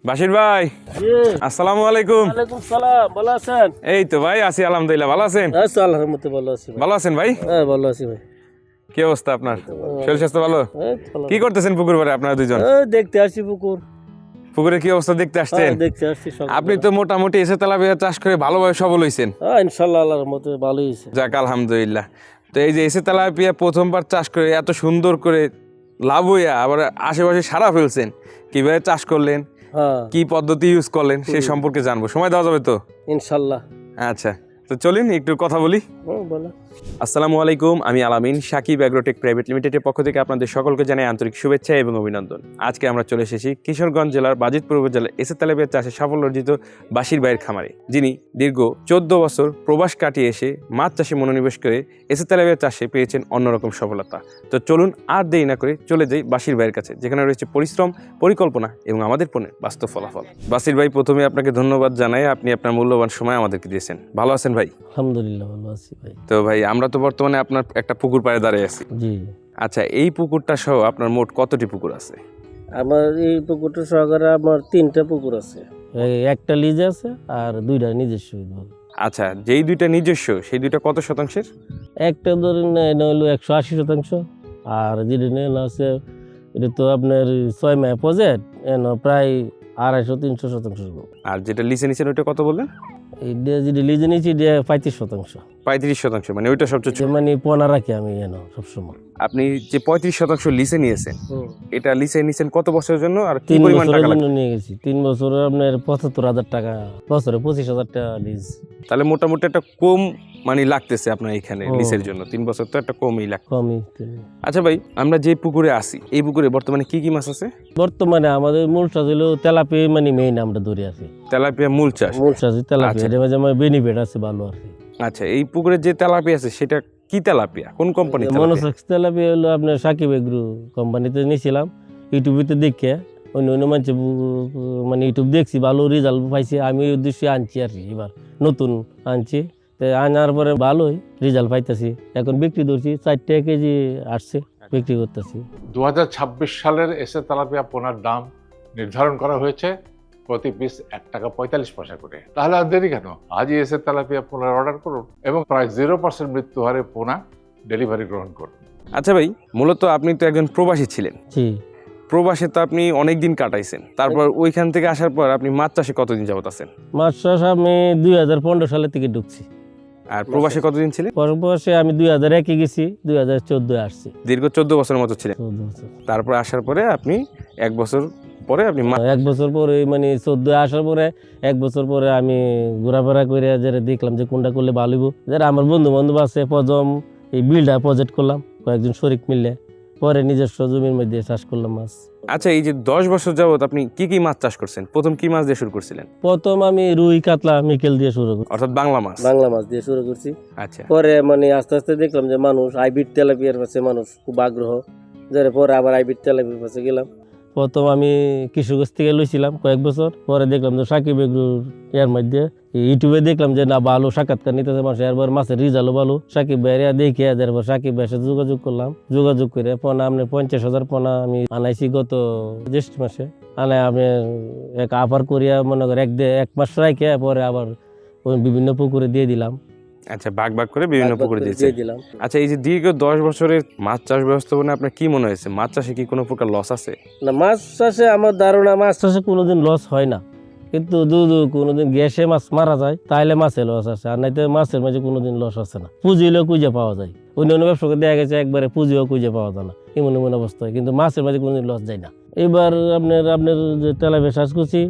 বাশির ভাই, আসসালামু আলাইকুম। ওয়ালাইকুম সালাম, ভালো আছেন? এই তো ভাই আছি আলহামদুলিল্লাহ, ভালো আছেন? আচ্ছা, আল্লাহর রহমতে ভালো আছি ভাই। ভালো আছেন ভাই? হ্যাঁ, ভালো আছি ভাই। কি অবস্থা আপনার? শরীর স্বাস্থ্য ভালো? এই তো ভালো। কি করতেছেন পুকুর পাড়ে আপনারা দুজন? এই দেখতে আসছি পুকুর। পুকুরের কি অবস্থা দেখতে আসছেন? হ্যাঁ, দেখতে আসছি সকালে। আপনি তো মোটামুটি এসে তেলাপিয়া চাষ করে ভালোভাবে সফল হইছেন। হ্যাঁ, ইনশাআল্লাহ আল্লাহর রহমতে ভালোই হয়েছে। যাক আলহামদুলিল্লাহ। তো এই যে এসে তেলাপিয়া প্রথমবার চাষ করে এত সুন্দর করে লাভ হইয়া আবার আশেপাশে সারা ফেলছেন, কিভাবে চাষ করলেন, হ্যাঁ, কি পদ্ধতি ইউজ করলেন সেই সম্পর্কে জানবো। সময় দেওয়া যাবে তো? ইনশাআল্লাহ। আচ্ছা, তো চলুন একটু কথা বলি। বলো। আসসালামু আলাইকুম, আমি আলামিন। সাকিব অ্যাগ্রোটেক প্রাইভেট লিমিটেডের পক্ষ থেকে আপনাদের সকলকে জানাই আন্তরিক শুভেচ্ছা এবং অভিনন্দন। আজকে আমরা চলে এসেছি কিশোরগঞ্জ জেলার বাজিতপুর উপজেলার এসে তেলাপিয়া চাষে সাফল্য অর্জিত বাশির ভাইয়ের খামারে, যিনি দীর্ঘ 14 বছর প্রবাস কাটিয়ে এসে মাছ চাষে মনোনিবেশ করে এসে তেলাপিয়া চাষে পেয়েছেন অন্যরকম সফলতা। তো চলুন আর দেরি না করে চলে যাই বাশির ভাইয়ের কাছে, যেখানে রয়েছে পরিশ্রম, পরিকল্পনা এবং আমাদের পণ্যের বাস্তব ফলাফল। বাশির ভাই, প্রথমে আপনাকে ধন্যবাদ জানাই, আপনি আপনার মূল্যবান সময় আমাদেরকে দিয়েছেন। ভালো আছেন ভাই? আলহামদুলিল্লাহ ভালো আছি ভাই। তো ভাই, আমরা তো বর্তমানে আপনার একটা পুকুর পাড়ে দাঁড়িয়ে আছি। জি, আচ্ছা, এই পুকুরটা সহ আপনার মোট কতটি পুকুর আছে? আমার এই পুকুরটা সহকারে আমার 3টা পুকুর আছে। একটা লিজে আছে আর 2টা নিজস্ব। আচ্ছা, যেই দুইটা নিজস্ব সেই দুইটা কত শতাংশের? একটা ধরেন এটা হলো 180%, আর যেটা নেন আছে এটা তো আপনার 6 মাস প্রজেক্ট, প্রায় 250-300%। আর যেটা লিসে নিছেন ওইটা কত বললেন? এটা যেটা লিজে নিয়েছি এটা 35%। 35%, মানে ওইটা সবচেয়ে ছোট। মানে পোনা রাখি আমি সবসময়। আপনি যে 35% লিসে নিয়েছেন, এটা লিসে নিছেন কত বছরের জন্য আর কি 3 পরিমাণ টাকা বছরের লাগবে? জন্য নিয়ে গেছি। 3 বছরে আপনার 75,000 টাকা, বছরে 25,000 টাকা লিজ। তাহলে মোটামুটি একটা কম মানে লাগতেছে আপনার এখানে ও। লিসের জন্য। 3 বছর তো একটা কমই লাগবে। কমই। আচ্ছা ভাই, আমরা যে পুকুরে আছি এই পুকুরে বর্তমানে কি কি মাছ আছে? বর্তমানে আমাদের মূল চাষ হলো তেলাপিয়া, মানে মেইন আমরা ধরে আছি। তেলাপিয়া মূল চাষ। মূল চাষ তেলাপিয়া, আচ্ছা। এটা মাঝে আমার বেনিফিট আছে ভালো আর কি। আচ্ছা, এই পুকুরে যে তেলাপিয়া আছে সেটা কি তেলাপিয়া, কোন কোম্পানি? মনোসেক্স তেলাপিয়া হলো আপনার সাকিব এগ্রো কোম্পানিতে নিয়েছিলাম, ইউটিউবেতে দেখে। অন্য অন্য মানুষ মানে ইউটিউব দেখছি, ভালো রেজাল্ট পাইছি, আমি ওই উদ্দেশ্যে আনছি আর কি। এবার নতুন আনছি, তো আনার পরে ভালোই রেজাল্ট পাইতেছি। এখন বিক্রি করছি, 4 টাকা কেজি আসছে, বিক্রি করতেছি। 2026 সালের এসে তেলাপিয়া পোনার দাম নির্ধারণ করা হয়েছে প্রতি পিস 1 টাকা 45 পয়সা করে। তাহলে আর দেরি কেন, আজই এসে তেলাপিয়া পোনার অর্ডার করুন এবং প্রায় 0% মৃত্যু হারে পোনা ডেলিভারি গ্রহণ করুন। আচ্ছা ভাই, মূলত আপনি তো একজন প্রবাসী ছিলেন। জি, প্রবাসে তো আপনি অনেক দিন কাটাইছেন, তারপর ওইখান থেকে আসার পর আপনি মাছ চাষে কতদিন যাবত আছেন? মাছ চাষ আমি 2015 সালের থেকে ঢুকছি। আর প্রবাসে কতদিন ছিলেন? পরবর্তী আমি 2001-এ গেছি, 2014 আসছি। দীর্ঘ 14 বছরের মতো ছিলেন। 14 বছর। তারপর আসার পরে আপনি 1 বছর পরে আপনি 1 বছর পরে, মানে 14 আসার পরে 1 বছর পরে আমি ঘোরাফেরা করে যারা দেখলাম যে কোনটা করলে ভালো হইব। যারা আমার বন্ধু বান্ধব আছে, প্রথম এই বিলটা প্রজেক্ট করলাম কয়েকজন শরিক মিললে, পরে নিজস্ব জমির মধ্যে চাষ করলাম মাছ। আচ্ছা, এই যে 10 বছর যাবত আপনি কি কি মাছ চাষ করছেন? প্রথম কি মাছ দিয়ে শুরু করছিলেন? প্রথম আমি রুই, কাতলা, মিকেল দিয়ে শুরু করছি, অর্থাৎ বাংলা মাছ। বাংলা মাছ দিয়ে শুরু করছি। আচ্ছা, পরে মানে আস্তে আস্তে দেখলাম যে মানুষ হাইব্রিড তেলাপিয়ার কাছে মানুষ খুব আগ্রহ, যারা পরে আবার হাইব্রিড তেলাপিয়ার কাছে গেলাম। প্রথম আমি কিশোরগঞ্জ থেকে লইছিলাম কয়েক বছর, পরে দেখলাম যে সাকিব এগ্রোর এর মধ্যে ইউটিউবে দেখলাম যে না ভালো সাক্ষাৎকার নিতেছে মানুষ, এরপর মাছের রিজাল্টও ভালো। সাকিব ভাইয়া দেখে এরপর সাকিব ভাইয়ের সাথে যোগাযোগ করলাম, যোগাযোগ করে পোনা আপনি 50,000 পোনা আমি আনাইছি গত জ্যৈষ্ঠ মাসে। আনাই আমি এক আপার করিয়া মনে করে 1 মাস রাখে পরে আবার ওই বিভিন্ন পুকুরে দিয়ে দিলাম। আচ্ছা, ভাগ ভাগ করে বিভিন্ন পুকুরে দিয়েছেন। দিলাম। আচ্ছা, এই যে দীর্ঘ 10 বছরের মাছ চাষ ব্যবস্থাপনায় আপনার কি মনে হয়েছে? মাছ চাষে কি কোনো প্রকার লস আছে? না, মাছ চাষে আমার ধারণা মাছ চাষে কোনোদিন লস হয় না, কিন্তু কোনোদিন গ্যাসে মাছ মারা যায় তাহলে মাছের লস আছে, আর নাইতে মাছের মাঝে কোনোদিন লস আছে না। পুঁজি হলেও খুঁজে পাওয়া যায়, অন্য ব্যবসাকে দেখা গেছে একবারে পুঁজিও খুঁজে পাওয়া যায় না, এমন এমন অবস্থা হয়, কিন্তু মাছের মাঝে কোনোদিন লস যায় না। এবার আপনার যে তেলাপিয়া চাষ করছি,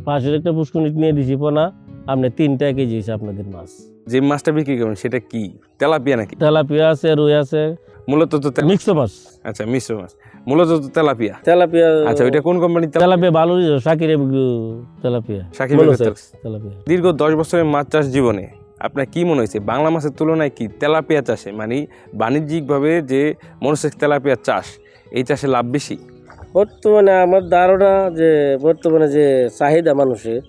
পাশের একটা পুষ্কুনিট নিয়ে দিছি পোনা, আপনার 3 টাকা কেজি হয়েছে আপনাদের মাছ। যে মাছটা বিক্রি করবেন সেটা কি তেলাপিয়া নাকি? তেলাপিয়া আছে, রুই আছে, মূলত তো মিক্স মাছ। আচ্ছা, মিশ্র মাছ, মূলত তো তেলাপিয়া। তেলাপিয়া। আচ্ছা, ওইটা কোন কোম্পানির? তেলাপিয়া ভালো সাকিব এগ্রো তেলাপিয়া। সাকিব এগ্রো তেলাপিয়া। দীর্ঘ 10 বছরের মাছ চাষ জীবনে আপনার কি মনে হয়েছে বাংলা মাছের তুলনায় কি তেলাপিয়া চাষে, মানে বাণিজ্যিকভাবে যে মনোসেক্স তেলাপিয়া চাষ, এই চাষে লাভ বেশি? বর্তমানে আমার ধারণা যে বর্তমানে যে চাহিদা মানুষের,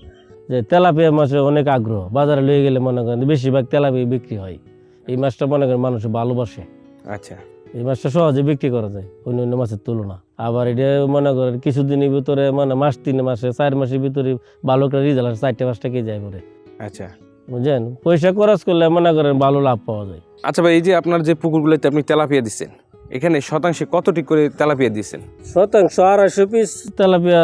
যে তেলাপিয়া মাছের অনেক আগ্রহ, বাজারে লয়ে গেলে মনে করেন বেশিরভাগ তেলাপিয়া বিক্রি হয়। এই মাছটা মনে করেন মানুষ ভালোবাসে। আচ্ছা, এই মাছটা সহজে বিক্রি করা যায় অন্য অন্য মাছের তুলনা। আবার এটা মনে করেন কিছুদিনের ভিতরে মানে মাস 3 মাসে 4 মাসের ভিতরে ভালো একটা রেজাল্ট আসে, 4-5 কেজি যায় পরে, আচ্ছা বুঝছেন। পয়সা খরচ করলে মনে করেন ভালো লাভ পাওয়া যায়। আচ্ছা ভাই, এই যে আপনার যে পুকুরগুলোতে আপনি তেলাপিয়া দিচ্ছেন, এখানে শতাংশে কতটি করে তেলাপিয়া দিচ্ছেন? শতাংশ 250 পিস তেলাপিয়া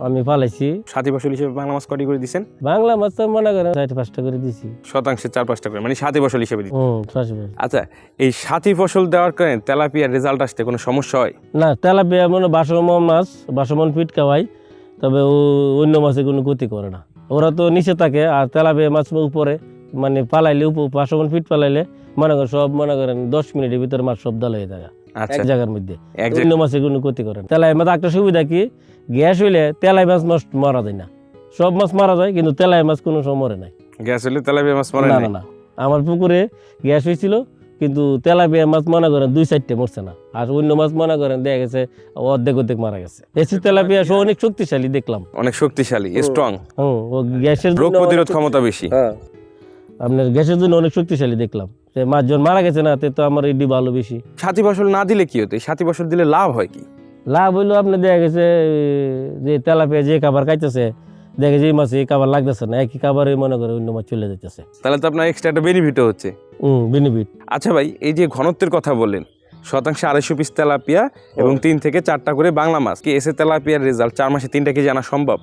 আমি পালাইছি। সাথী ফসল হিসেবে বাংলা মাছ কটি করে দিচ্ছেন? বাংলা মাছ তো মনে করেন 4-5টা করে দিছি। শতাংশে 4-5টা করে, মানে সাথী ফসল হিসেবে দিচ্ছেন। 400। আচ্ছা, এই সাথী ফসল দেওয়ার কারণে তেলাপিয়ার রেজাল্ট আসতে কোনো সমস্যা হয়? না, তেলাপিয়া মানে বাসমন মাছ, বাসমন ফিট খাওয়াই, তবে ও অন্য মাছে কোনো ক্ষতি করে না। ওরা তো নিচে থাকে, আর তেলাপিয়া মাছ উপরে মানে পালাইলে বাসমন ফিট পালাইলে মনে করেন সব মনে করেন 10 মিনিটের ভিতরে মাছ সব দল হয়ে যায় আচ্ছা, এক জায়গার মধ্যে। এক অন্য মাছে কোনো ক্ষতি করে না। তেলাই মাছ একটা সুবিধা কি, গ্যাস হইলে তেলাই মাছ মারা যায় না। সব মাছ মারা যায় কিন্তু তেলাই মাছ কোনো সময় মরে নাই। গ্যাস হলে তেলাপিয়া মাছ মরে না না? না না, আমার পুকুরে গ্যাস হয়েছিল কিন্তু তেলাপিয়া মাছ মনে করেন 2-4টে মরছে না, আর অন্য মাছ মনে করেন দেখা গেছে অর্ধেক মারা গেছে। এসি তেলাপিয়া অনেক শক্তিশালী দেখলাম, অনেক শক্তিশালী, স্ট্রং, ও গ্যাসের রোগ প্রতিরোধ ক্ষমতা বেশি। হ্যাঁ, আপনার গ্যাসের জন্য অনেক শক্তিশালী দেখলাম। মাছ যখন মারা গেছে না, তো আমার এটি ভালো বেশি। সাথী ফসল না দিলে কি হতো? সাথী ফসল দিলে লাভ হয় কি? লাভ হইলো আপনার দেখা গেছে যে তেলাপিয়া যে খাবার খাইতেছে, দেখে যে এই মাছে এই খাবার লাগতেছে না, একই খাবারে মনে করে অন্য মাছ চলে যেতেছে, তাহলে তো আপনার এক্সট্রা একটা বেনিফিটও হচ্ছে। বেনিফিট। আচ্ছা ভাই, এই যে ঘনত্বের কথা বললেন, শতাংশে 250 পিস তেলাপিয়া এবং 3 থেকে 4টা করে বাংলা মাছ, কি এসে তেলাপিয়ার রেজাল্ট 4 মাসে 3টা কেজি আনা সম্ভব?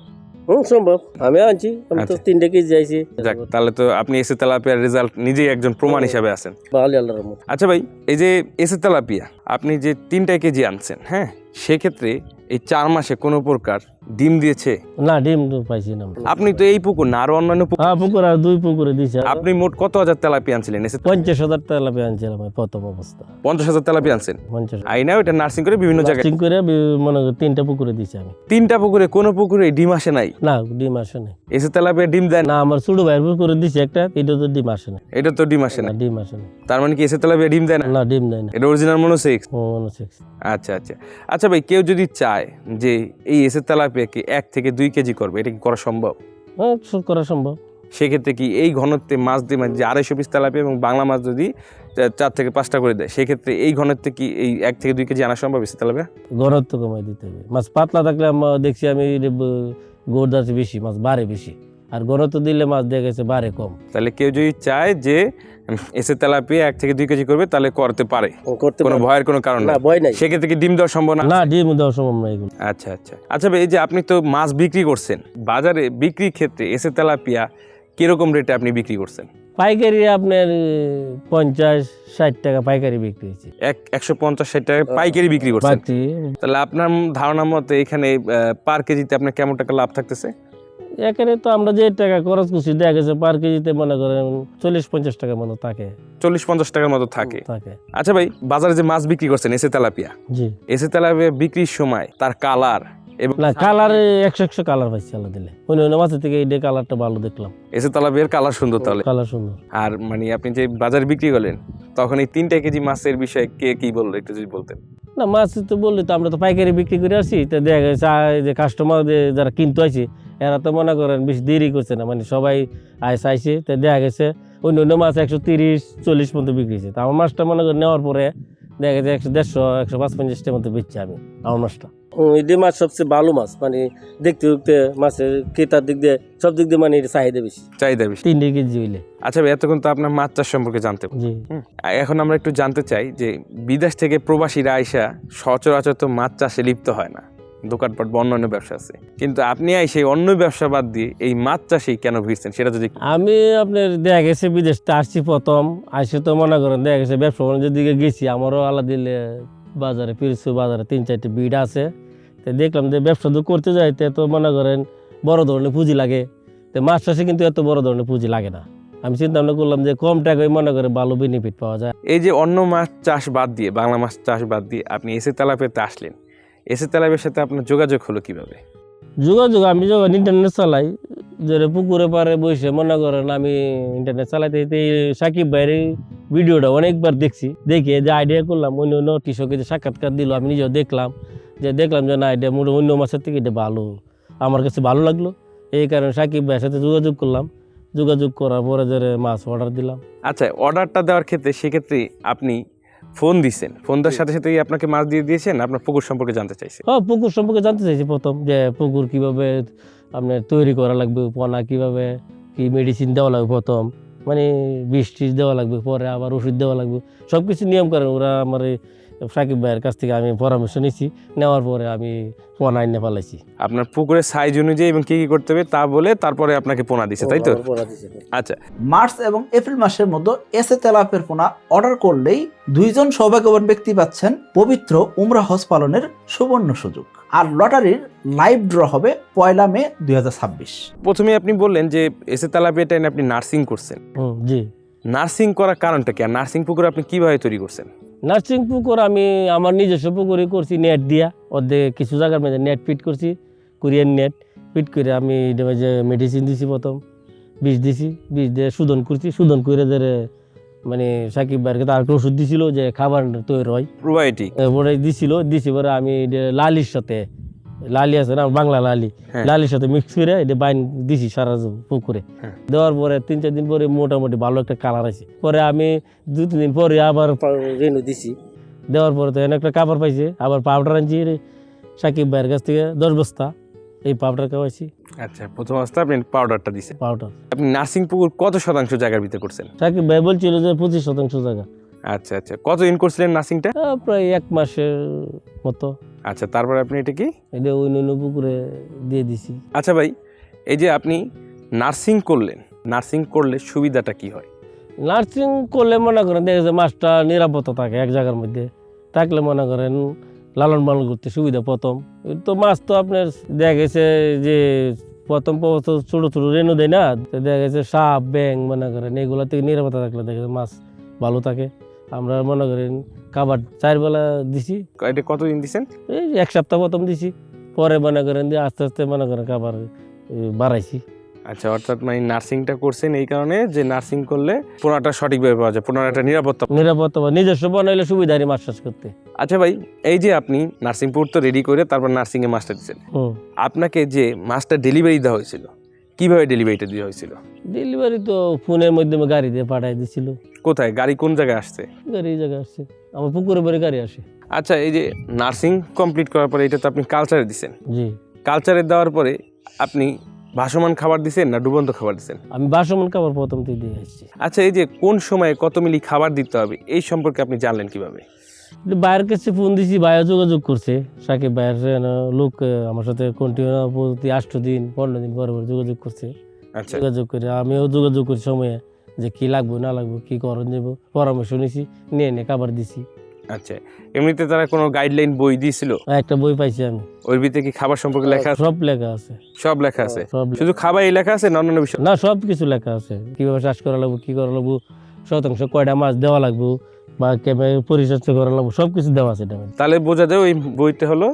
সম্ভব, আমি আনছি, আমি তো আচ্ছা। 3টা কেজি যাইছি। যাক, তাহলে তো আপনি এসে তেলাপিয়ার রেজাল্ট নিজেই একজন প্রমাণ হিসাবে আছেন। ভালো, আল্লাহর রহমত। আচ্ছা ভাই, এই যে এসে তেলাপিয়া আপনি যে 3টা কেজি আনছেন, হ্যাঁ, সেক্ষেত্রে এই 4 মাসে কোনো প্রকার ডিম দিয়েছে? না, ডিম তো পাইছি না। আপনি তো এই পুকুর না, আরো অন্যান্য পুকুর, হ্যাঁ, পুকুর আর 2 পুকুরে দিছে। আপনি মোট কত হাজার তেলাপিয়া আনছিলেন? এসে 50,000 তেলাপিয়া আনছিলাম আমি প্রথম অবস্থা। 50,000 তেলাপিয়া আনছেন? 50 আইনা ওটা নার্সিং করে বিভিন্ন জায়গায় নার্সিং করে মনে করি 3টা পুকুরে দিছি আমি। 3টা পুকুরে কোনো পুকুরে ডিম আসে নাই? না, ডিম আসে নাই। এসে তেলাপিয়া ডিম দেয় না? না, আমার ছোট ভাইয়ের পুকুরে দিছি একটা, এটা তো ডিম আসে না। এটা তো ডিম আসে না। না, ডিম আসে না। তার মানে কি এসে তেলাপিয়া ডিম দেয় না? না, ডিম দেয় না। এটা অরিজিনাল মনোসেক্স? মনোসেক্স। আচ্ছা আচ্ছা আচ্ছা ভাই, কেউ যদি চায় যে এই এসে তেলাপিয়াকে 1 থেকে 2 কেজি করবে, এটা কি করা সম্ভব? হ্যাঁ, করা সম্ভব। সেক্ষেত্রে কি এই ঘনত্বে মাছ দিয়ে, মানে যে 250 পিস তেলাপিয়া এবং বাংলা মাছ যদি 4 থেকে 5টা করে দেয়, সেক্ষেত্রে এই ঘনত্বে কি এই 1 থেকে 2 কেজি আনা সম্ভব এসে তেলাপিয়া? ঘনত্ব কমাই দিতে হবে। মাছ পাতলা থাকলে দেখছি আমি গোড়দাছে বেশি, মাছ বাড়ে বেশি, আর ঘনত্ব দিলে মাছ দেখা গেছে বাড়ে কম। তাহলে কেউ যদি চায় যে এসে তেলাপিয়া 1 থেকে 2 কেজি করবে, তাহলে করতে পারে, কোনো ভয়ের কোনো কারণ না, নেই? ভয় নাই। সেক্ষেত্রে কি ডিম দেওয়া সম্ভব না? না, ডিম দেওয়া সম্ভব না এগুলো। আচ্ছা আচ্ছা আচ্ছা ভাই, এই যে আপনি তো মাছ বিক্রি করছেন, বাজারে বিক্রির ক্ষেত্রে এসে তেলাপিয়া কিরকম রেটে আপনি বিক্রি করছেন? পাইকারি আপনার 50-60 টাকা পাইকারি বিক্রি হয়েছে। 150-60 টাকা পাইকারি বিক্রি করছেন? বাকি তাহলে আপনার ধারণা মতে এখানে পার কেজিতে আপনার কেমন টাকা লাভ থাকতেছে? এখানে তো আমরা যে টাকা খরচ করছি দেখা গেছে পার কেজিতে মনে করেন 40-50 টাকা মতো থাকে। 40-50 টাকার মতো থাকে। থাকে। আচ্ছা ভাই, বাজারে যে মাছ বিক্রি করছেন এসে তেলাপিয়া, জি। এসে তেলাপিয়া বিক্রির সময় তার কালার এবং না, কালারে 100 কালার পাইছি আল্লাহ দিলে। অন্য মাছের থেকে এই কালারটা ভালো দেখলাম। এসে তেলাপিয়ার কালার সুন্দর তাহলে? কালার সুন্দর। আর মানে আপনি যে বাজারে বিক্রি করলেন, তখন এই 3টা কেজি মাছের বিষয়ে কে কি বললো একটু যদি বলতেন? না, মাছ তো বললি তো আমরা তো পাইকারি বিক্রি করে আসি, তো দেখা গেছে যে কাস্টমার যারা কিনতে আসে এরা তো মনে করেন বেশি দেরি করছে না, মানে সবাই আইসে, তো দেখা গেছে অন্য মাছ 130-40 পর্যন্ত বিক্রি হয়েছে। তো আমার মাছটা মনে করেন নেওয়ার পরে দেখা গেছে 150-155 মতো বেচছি আমি আমার মাছটা। এই মাছ সবচেয়ে ভালো মাছ, মানে দেখতে দেখতে মাছের ক্রেতার দিক দিয়ে সব দিক দিয়ে মানে চাহিদা বেশি। চাহিদা বেশি। 3 কেজি হইলে। আচ্ছা ভাই, এতক্ষণ তো আপনার মাছ চাষ সম্পর্কে জানতে পারলাম। জি। এখন আমরা একটু জানতে চাই যে বিদেশ থেকে প্রবাসীরা আইসা সচরাচর তো মাছ চাষে লিপ্ত হয় না, দোকানপাট বা অন্যান্য ব্যবসা আছে, কিন্তু আপনি আইসে অন্য ব্যবসা বাদ দিয়ে এই মাছ চাষেই কেন ভিড়ছেন সেটা যদি? আমি আপনার দেখা গেছে বিদেশটা আসছি প্রথম, আসে তো মনে করেন দেখা গেছে ব্যবসা বাণিজ্যের দিকে গেছি, আমারও আলাদা দিলে বাজারে পিরসু বাজারে 3-4টি বিড আছে, তো দেখলাম যে ব্যবসা তো করতে যাইতে তো মনে করেন বড় ধরনের পুঁজি লাগে, তো মাছ চাষে কিন্তু এত বড় ধরনের পুঁজি লাগে না। আমি চিন্তা ভাবনা করলাম যে কম টাকায় মনে করে ভালো বেনিফিট পাওয়া যায়। এই যে অন্য মাছ চাষ বাদ দিয়ে, বাংলা মাছ চাষ বাদ দিয়ে আপনি এসে তেলাপিয়াতে আসলেন, এসে তেলাপিয়ার সাথে আপনার যোগাযোগ হলো কিভাবে? যোগাযোগ আমি যখন ইন্টারনেট চালাই, যে পুকুরে পারে বসে মনে করেন আমি ইন্টারনেট চালাইতে সাকিব ভাইয়ের ভিডিওটা অনেকবার দেখছি, দেখে যে আইডিয়া করলাম অন্য কৃষকের যে সাক্ষাৎকার দিল আমি নিজেও দেখলাম যে না এটা মোটামুটি অন্য মাছের থেকে এটা ভালো, আমার কাছে ভালো লাগলো। এই কারণে সাকিব ভাইয়ের সাথে যোগাযোগ করলাম, যোগাযোগ করার পরে যে মাছ অর্ডার দিলাম। আচ্ছা, অর্ডারটা দেওয়ার ক্ষেত্রে সেক্ষেত্রে আপনি ফোন দিছেন, ফোন দেওয়ার সাথে সাথেই আপনাকে মাছ দিয়ে দিয়েছেন, আপনার পুকুর সম্পর্কে জানতে চাইছে। হ্যাঁ, পুকুর সম্পর্কে জানতে চাইছি প্রথম, যে পুকুর কিভাবে আপনার তৈরি করা লাগবে, পোনা কিভাবে, কি মেডিসিন দেওয়া লাগবে প্রথম, মানে বিষ টিষ দেওয়া লাগবে, পরে আবার ওষুধ দেওয়া লাগবে, সব কিছু নিয়ম করেন ওরা। আমার এই সাকিব ভাইয়ের কাছ থেকে আমি পরামর্শ নিয়েছি, নেওয়ার পরে আমি পোনা এনে পালাইছি। আপনার পুকুরের সাইজ অনুযায়ী এবং কি কি করতে হবে তা বলে তারপরে আপনাকে পোনা দিছে, তাই তো? আমার পোনা দিছে। আচ্ছা, মার্চ এবং এপ্রিল মাসের মধ্যে এসএ তেলাপিয়ার পোনা অর্ডার করলেই 2 জন সৌভাগ্যবান ব্যক্তি পাচ্ছেন পবিত্র উমরা হজ পালনের সুবর্ণ সুযোগ। আর লটারির লাইভ ড্র হবে 1 মে 2026। প্রথমে আপনি বললেন যে এসে তেলাপিয়াটা এনে আপনি নার্সিং করছেন। জি, নার্সিং করার কারণটা কি, আর নার্সিং পুকুর আপনি কিভাবে তৈরি করছেন? নার্সিং পুকুর আমি আমার নিজস্ব পুকুরে করছি, নেট দিয়া, অর্ধেক কিছু জায়গার মধ্যে নেট ফিট করছি, কোরিয়ান নেট ফিট করে আমি যে মেডিসিন দিছি, প্রথম বিষ দিছি, বিষ দিয়ে শোধন করছি, শোধন করে ধরে মানে সাকিব ভাইয়ের তার একটা ওষুধ দিছিল যে খাবার তৈরি হয়, প্রোবায়োটিক। ওটা দিছি পরে আমি এটা লালির সাথে, লালি আছে না বাংলা লালি, হ্যাঁ। লালির সাথে মিক্স করে এটা বাইন দিছি সারা পুকুরে। হ্যাঁ। দেওয়ার পরে 3-4 দিন পরে মোটামুটি ভালো একটা কালার আছে। পরে আমি 2-3 দিন পরে আবার রেনু দিছি, দেওয়ার পরে তো একটা কাপড় পাইছে, আবার পাউডার আনছি সাকিব ভাইয়ের কাছ থেকে 10 বস্তা, এই পাউডার খাওয়াইছি। আচ্ছা, প্রথম অবস্থা আপনি পাউডারটা দিছেন। পাউডার আপনি নার্সিং পুকুর কত শতাংশ জায়গার ভিতরে করছেন? সাকিব ভাই বলছিল যে 25% জায়গা। আচ্ছা আচ্ছা, কতদিন করছিলেন নার্সিংটা? প্রায় 1 মাসের মতো। আচ্ছা, তারপরে আপনি এটা কি? এটা অন্য পুকুরে দিয়ে দিছি। আচ্ছা ভাই, এই যে আপনি নার্সিং করলেন, নার্সিং করলে সুবিধাটা কি হয়? নার্সিং করলে মনে করেন দেখা যায় মাছটা নিরাপত্তা থাকে এক জায়গার মধ্যে থাকলে, মনে করেন লালন পালন করতে সুবিধা। প্রথম তো মাছ তো আপনার দেখা গেছে যে প্রথম ছোটো ছোটো রেনু দেয় না, তো দেখা গেছে সাপ ব্যাং মনে করেন এগুলো থেকে নিরাপত্তা থাকলে দেখা যায় মাছ ভালো থাকে। আমরা মনে করেন খাবার 4 বেলা দিছি। এটা কতদিন দিছেন? এই 1 সপ্তাহ প্রথম দিছি, পরে মনে করেন যে আস্তে আস্তে মনে করেন খাবার বাড়াইছি। আচ্ছা, অর্থাৎ মানে নার্সিংটা করছেন এই কারণে যে নার্সিং করলে পোনাটা সঠিকভাবে পাওয়া যায়, পোনার একটা নিরাপত্তা বা নিজস্ব বানাইলে সুবিধা হয় মাছ চাষ করতে। আচ্ছা ভাই, এই যে আপনি নার্সিং পুকুর তো রেডি করে তারপর নার্সিং এ মাছটা দিচ্ছেন, আপনাকে যে মাছটা ডেলিভারি দেওয়া হয়েছিল কিভাবে ডেলিভারিটা দেওয়া হয়েছিল? ডেলিভারি তো ফোনের মাধ্যমে গাড়ি দিয়ে পাঠাই দিছিল। কোথায় গাড়ি, কোন জায়গায় আসছে? গাড়ি এই জায়গায় আসছে, আমার পুকুরের পরে গাড়ি আসে। আচ্ছা, এই যে নার্সিং কমপ্লিট করার পরে এটা তো আপনি কালচারে দিছেন, জি। কালচারে দেওয়ার পরে আপনি ভাসমান খাবার দিছেন না ডুবন্ত খাবার দিছেন? আমি বাসমন খাবার প্রথম থেকে দিয়ে আসছি। আচ্ছা, এই যে কোন সময়ে কত মিলি খাবার দিতে হবে এই সম্পর্কে আপনি জানলেন কিভাবে? ভাইয়ের কাছে ফোন দিছি, ভাইয়া যোগাযোগ করছে, সাকিব ভাইয়ের লোক আমার সাথে কন্টিনিউ প্রতি 8 দিন 15 দিন পরে পরে যোগাযোগ করছে। আচ্ছা, যোগাযোগ করে আমিও যোগাযোগ করি সময়ে, যে কি লাগবে না লাগবে, কি করণ যাবো, পরামর্শ নিছি, নিয়ে খাবার দিছি। আচ্ছা, এমনিতে তারা কোনো গাইডলাইন বই দিয়েছিল? একটা বই পাইছি আমি, ওর ভিতরে কি খাবার সম্পর্কে লেখা আছে? সব লেখা আছে। সব লেখা আছে? সব শুধু খাবারই লেখা আছে না অন্যান্য বিষয়? না, সব কিছু লেখা আছে, কিভাবে চাষ করা লাগবো, কি করা লাগবো, শতাংশ কয়টা মাছ দেওয়া লাগবো, বা কেমন পরিচর্যা করা লাগবো, সব কিছু দেওয়া আছে এটা। তাহলে বোঝা যায় ওই বইটা হলো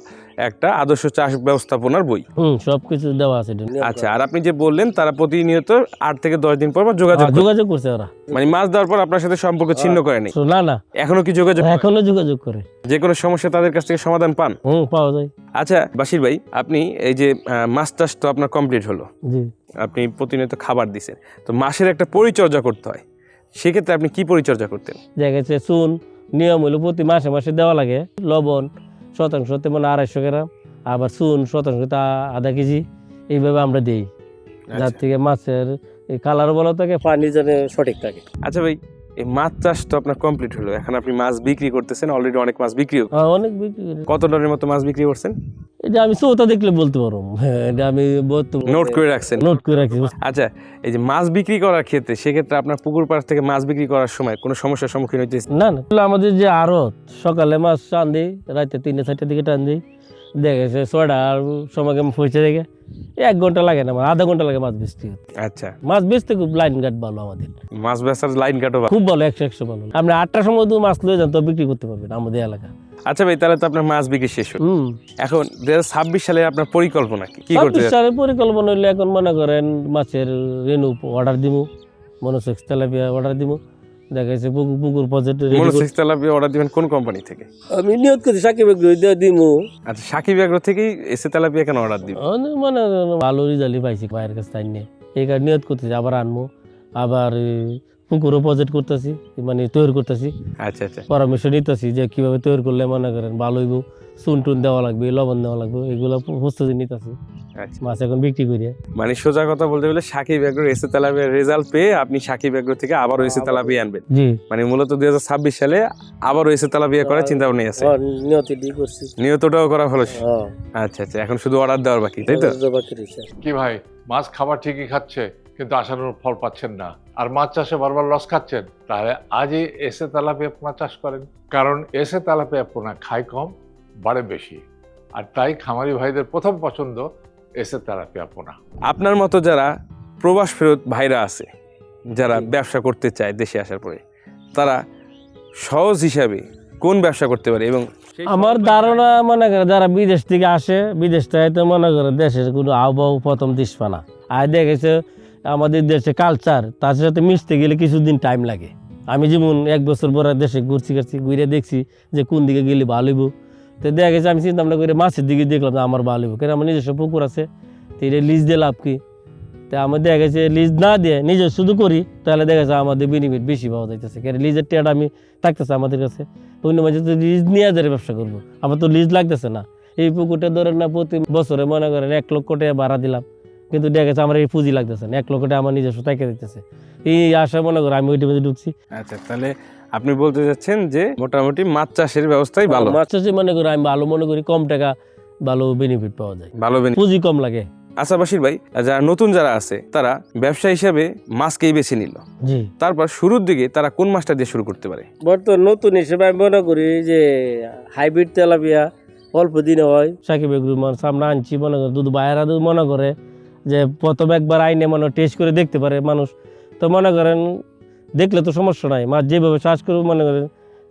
একটা আদর্শ চাষ ব্যবস্থাপনার বই। সব কিছু দেওয়া আছে এটা। আচ্ছা, আর আপনি যে বললেন তারা প্রতিনিয়ত 8 থেকে 10 দিন পর যোগাযোগ যোগাযোগ করছে ওরা, মানে মাছ দেওয়ার পর আপনার সাথে সম্পর্ক ছিন্ন করে নাই? না না, এখনো কি যোগাযোগ? এখনো যোগাযোগ করে, যে কোনো সমস্যা তাদের কাছ থেকে সমাধান পান? পাওয়া যায়। আচ্ছা বাশির ভাই, আপনি এই যে মাছ চাষ তো আপনার কমপ্লিট হলো, জি। আপনি প্রতিনিয়ত খাবার দিছেন, তো মাছের একটা পরিচর্যা করতে হয়, সেক্ষেত্রে আপনি কি পরিচর্যা করতেন? দেখা গেছে চুন নিয়ম হলো প্রতি মাসে মাসে দেওয়া লাগে, লবণ শতাংশ মানে 250 গ্রাম, আবার চুন শতাংশ আধা কেজি, এইভাবে আমরা দিই, যার থেকে মাছের এই কালার ভালো থাকে, পানি যেন সঠিক থাকে। আচ্ছা ভাই, এই মাছ চাষ তো আপনার কমপ্লিট হলো, এখন আপনি মাছ বিক্রি করতেছেন, অলরেডি অনেক মাছ বিক্রি অনেক বিক্রি করি। কত টনের মতো মাছ বিক্রি করছেন? এটা আমি চৌতা দেখলে বলতে পারবো, এটা আমি নোট করে রাখছেন? নোট করে রাখছি। আচ্ছা, এই যে মাছ বিক্রি করার ক্ষেত্রে সেক্ষেত্রে আপনার পুকুর পাড় থেকে মাছ বিক্রি করার সময় কোনো সমস্যার সম্মুখীন হইতে? না না, আমাদের যে আড়ত, সকালে মাছ টান দিই, রাতে 3-4টার দিকে টান দিই, দেখা গেছে 6টার সময় আমি পৌঁছে দেখে 1 ঘন্টা লাগে না, আধা ঘন্টা লাগে মাছ বেচতে। আচ্ছা, মাছ বেচতে খুব লাইন ঘাট ভালো আমাদের, মাছ বেচার লাইন কাটো খুব ভালো, 100 ভালো। আপনি 8টার সময় তো মাছ লয়ে যান তো বিক্রি করতে পারবেন আমাদের এলাকা। আচ্ছা ভাই, তাহলে তো আপনার মাছ বিক্রি শেষ হলো, এখন 2026 সালে আপনার পরিকল্পনা কি? কি করতে 26 সালের পরিকল্পনা হইলে এখন মনে করেন মাছের রেনু অর্ডার দিব, মনোসেক্স তেলাপিয়া অর্ডার দিব, দেখা যাচ্ছে পুকুর প্রজেক্ট মনোসেক্স তেলাপিয়া অর্ডার দিবেন কোন কোম্পানি থেকে? আমি নিয়ত করছি সাকিব দিব। আচ্ছা, সাকিব এগ্রো থেকেই এসে তেলাপিয়া কেন অর্ডার দিবেন? মানে ভালো রিজাল্টই পাইছি ভাইয়ের কাছে, তাই নিয়ে এই কারণে নিয়ত করতেছি আবার আনবো, আবার পুকুরও প্রজেক্ট করতেছি, মানে তৈরি করতেছি, আচ্ছা আচ্ছা পরামর্শ নিতেছি যে কিভাবে তৈরি করলে মনে করেন ভালো হইব, চুন টুন দেওয়া লাগবে, লবণ দেওয়া লাগবে, এগুলো প্রস্তুতি নিতেছি। আচ্ছা মাছ এখন বিক্রি করি। মানে সোজা কথা বলতে গেলে সাকিব এগ্রোর এসে তেলাপিয়ার রেজাল্ট পেয়ে আপনি সাকিব এগ্রো থেকে আবারও এসে তেলাপিয়া আনবেন, জি, মানে মূলত 2026 সালে আবারও এসে তেলাপিয়া করার চিন্তা ভাবনা আছে, নিয়তি দিয়ে করছি। নিয়তটাও করা হলো। হ্যাঁ, আচ্ছা আচ্ছা, এখন শুধু অর্ডার দেওয়ার বাকি, তাই তো? বাকি রয়েছে। কি ভাই, মাছ খাবার ঠিকই খাচ্ছে কিন্তু আশানুরূপ ফল পাচ্ছেন না, আর মাছ চাষে বারবার লস খাচ্ছেন, তাহলে আজই এসে তেলাপিয়া পোনা চাষ করেন। কারণ এসে তেলাপিয়া পোনা খায় কম, বাড়ে বেশি, আর তাই খামারি ভাইদের প্রথম পছন্দ এসে তেলাপিয়া পোনা। আপনার মতো যারা প্রবাস ফেরত ভাইরা আছে, যারা ব্যবসা করতে চায় দেশে আসার পরে, তারা সহজ হিসাবে কোন ব্যবসা করতে পারে? এবং আমার ধারণা মনে করে যারা বিদেশ থেকে আসে, বিদেশ থেকে তো মনে করে দেশের কোনো আবহাওয়া প্রথম দিশপা না, আর দেখেছে আমাদের দেশে কালচার, তার সাথে মিশতে গেলে কিছুদিন টাইম লাগে। আমি যেমন 1 বছর পরে দেশে ঘুরে দেখছি যে কোন দিকে গেলে ভালো হইব। তো দেখা গেছে আমি চিন্তা ভাবনা করে মাছের দিকে দেখলাম যে আমার ভালো হইব, কারণ আমার নিজস্ব পুকুর আছে, তো এটা লিজ দিয়ে লাভ কি? তো আমার দেখা গেছে লিজ না দিয়ে নিজে শুধু করি, তাহলে দেখা যাচ্ছে আমাদের বেনিফিট বেশি পাওয়া যাইতেছে, কারণ লিজের টেয়াটা আমি থাকতেছে আমাদের কাছে। অন্য মাঝে তো লিজ নিয়ে যারা ব্যবসা করবো, আমার তো লিজ লাগতেছে না। এই পুকুরটা ধরেন না প্রতি বছরে মনে করেন 1 লক্ষ টাকা ভাড়া দিলাম, কিন্তু দেখা গেছে আমার এই পুঁজি লাগতেছে না, 1 লক্ষ টাকা আমার নিজস্ব টাকা দিতেছে। এই আশা মনে করেন আমি ওইটা মধ্যে ঢুকছি। আচ্ছা, তাহলে আপনি বলতে চাচ্ছেন যে মোটামুটি মাছ চাষের ব্যবস্থাই ভালো, মাছ চাষে মনে করি আমি ভালো মনে করি, কম টাকা ভালো বেনিফিট পাওয়া যায়, ভালো পুঁজি কম লাগে। আচ্ছা বাশির ভাই, যারা নতুন যারা আছে তারা ব্যবসা হিসাবে মাছকেই বেছে নিল, জি, তারপর শুরুর দিকে তারা কোন মাছটা দিয়ে শুরু করতে পারে? বর্তমান নতুন হিসেবে আমি মনে করি যে হাইব্রিড তেলাপিয়া অল্প দিনে হয়। সাকিব এগ্রো সামনে আনছি, মনে করে দুধ বাইরা দুধ মনে করে যে প্রথম একবার আইনে মনে টেস্ট করে দেখতে পারে মানুষ, তো মনে করেন দেখলে তো সমস্যা নাই। মাছ যেভাবে চাষ করবো মনে করেন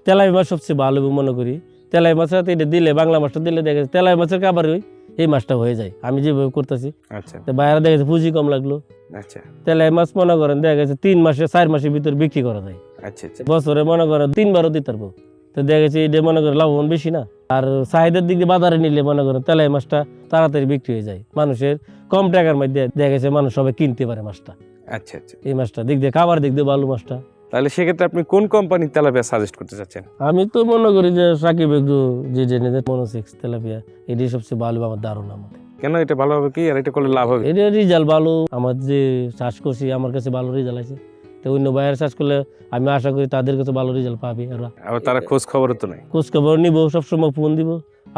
তেলাই মাছ সবচেয়ে ভালো মনে করি। তেলাই মাছের হাতে এটা দিলে, বাংলা মাছটা দিলে দেখা যাচ্ছে তেলাই মাছের খাবার ওই এই মাছটা হয়ে যায় আমি যেভাবে করতেছি। আচ্ছা তো বাইরে দেখা যাচ্ছে পুঁজি কম লাগলো। আচ্ছা তেলাই মাছ মনে করেন দেখা গেছে 3 মাসে 4 মাসের ভিতর বিক্রি করা যায়, আচ্ছা আচ্ছা বছরে মনে করেন 3 বারও দিতে পারবো। তো দেখা গেছে এটা মনে করেন লাভবান বেশি না। আর চাহিদার দিক দিয়ে বাজারে নিলে মনে করেন তেলাই মাছটা তাড়াতাড়ি বিক্রি হয়ে যায়, মানুষের কম টাকার মধ্যে দেখা গেছে মানুষ সবাই কিনতে পারে মাছটা। আচ্ছা আচ্ছা, এই মাছটা দিক দিয়ে খাবার দিক দিয়ে ভালো মাছটা। তাহলে সেক্ষেত্রে আপনি কোন কোম্পানির তেলাপিয়া সাজেস্ট করতে চাচ্ছেন? আমি তো মনে করি যে সাকিব এগ্রো যে মনোসেক্স তেলাপিয়া এটি সবচেয়ে ভালো আমার ধারণা মতে। কেন এটা ভালো হবে কি, আর এটা করলে লাভ হবে? এটা রেজাল্ট ভালো, আমার যে চাষ করছি আমার কাছে ভালো রেজাল্ট আছে। তো অন্য বাইরের চাষ করলে আমি আশা করি তাদের কাছে ভালো রেজাল্ট পাবে। ওরা আবার তারা খোঁজ খবরও তো নাই। খোঁজ খবর নিব, সবসময় ফোন দিব,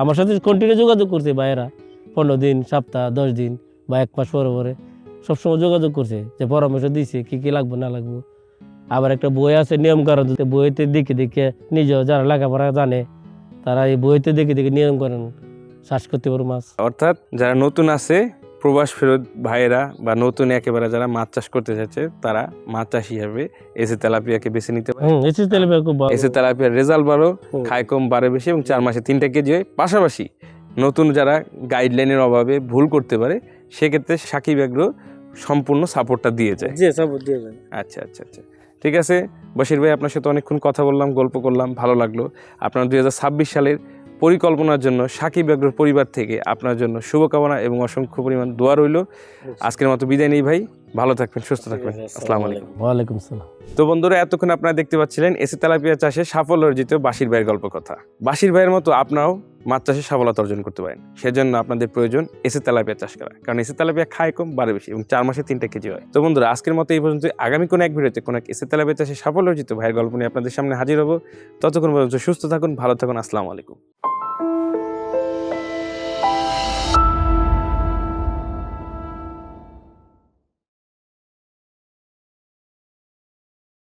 আমার সাথে কন্টিনিউ যোগাযোগ করছে বাইরা, 15 দিন, সপ্তাহ, 10 দিন বা 1 মাস পরে পরে সবসময় যোগাযোগ করছে, যে পরামর্শ দিচ্ছে কি কি লাগবে না লাগবে। আবার একটা বই আছে নিয়ম কারণ, বইতে দেখে দেখে নিজেও যারা লেখাপড়া জানে তারা এই বইতে দেখে দেখে নিয়ম করেন চাষ করতে পারো মাছ। অর্থাৎ যারা নতুন আছে, প্রবাস ফেরত ভাইয়েরা বা নতুন একেবারে যারা মাছ চাষ করতে চাচ্ছে, তারা মাছ চাষ হিসাবে এসে তেলাপিয়াকে বেছে নিতে পারে। এসে তেলাপিয়া খুব ভালো। এসে তেলাপিয়ার রেজাল্ট ভালো, হুম। খায় কম বাড়ে বেশি, এবং 4 মাসে 3টা কেজি হয়। পাশাপাশি নতুন যারা গাইডলাইনের অভাবে ভুল করতে পারে, সেক্ষেত্রে সাকিব এগ্রো সম্পূর্ণ সাপোর্টটা দিয়ে যায়। জি, সাপোর্ট দিয়ে যায়। আচ্ছা আচ্ছা আচ্ছা, ঠিক আছে বশির ভাই, আপনার সাথে অনেকক্ষণ কথা বললাম, গল্প করলাম, ভালো লাগলো। আপনার 2026 সালের পরিকল্পনার জন্য সাকিব এগ্রোর পরিবার থেকে আপনার জন্য শুভকামনা এবং অসংখ্য পরিমাণ দোয়া রইল। আজকের মতো বিদায় নেই ভাই, ভালো থাকবেন, সুস্থ থাকবেন। আসসালামু আলাইকুম। ওয়ালাইকুম আসসালাম। তো বন্ধুরা, এতক্ষণ আপনারা দেখতে পাচ্ছিলেন এসে তেলাপিয়া চাষে সাফল্য অর্জিত বাশির ভাইয়ের গল্প কথা। বাশির ভাইয়ের মতো আপনারাও মাছ চাষে সফলতা অর্জন করতে পারেন। সেজন্য আপনাদের প্রয়োজন এসে তেলাপিয়া চাষ করা, কারণ এসে তেলাপিয়া খায় কম বাড়ে বেশি এবং 4 মাসে 3টা কেজি হয়। তো বন্ধুরা, আজকের মতো এই পর্যন্ত। আগামী কোনো এক ভিডিওতে কোনো এক এসে তেলাপিয়া চাষে সাফল্য অর্জিত ভাইয়ের গল্প নিয়ে আপনাদের সামনে হাজির হব। ততক্ষণ পর্যন্ত সুস্থ থাকুন, ভালো থাকুন। আসসালামু আলাইকুম।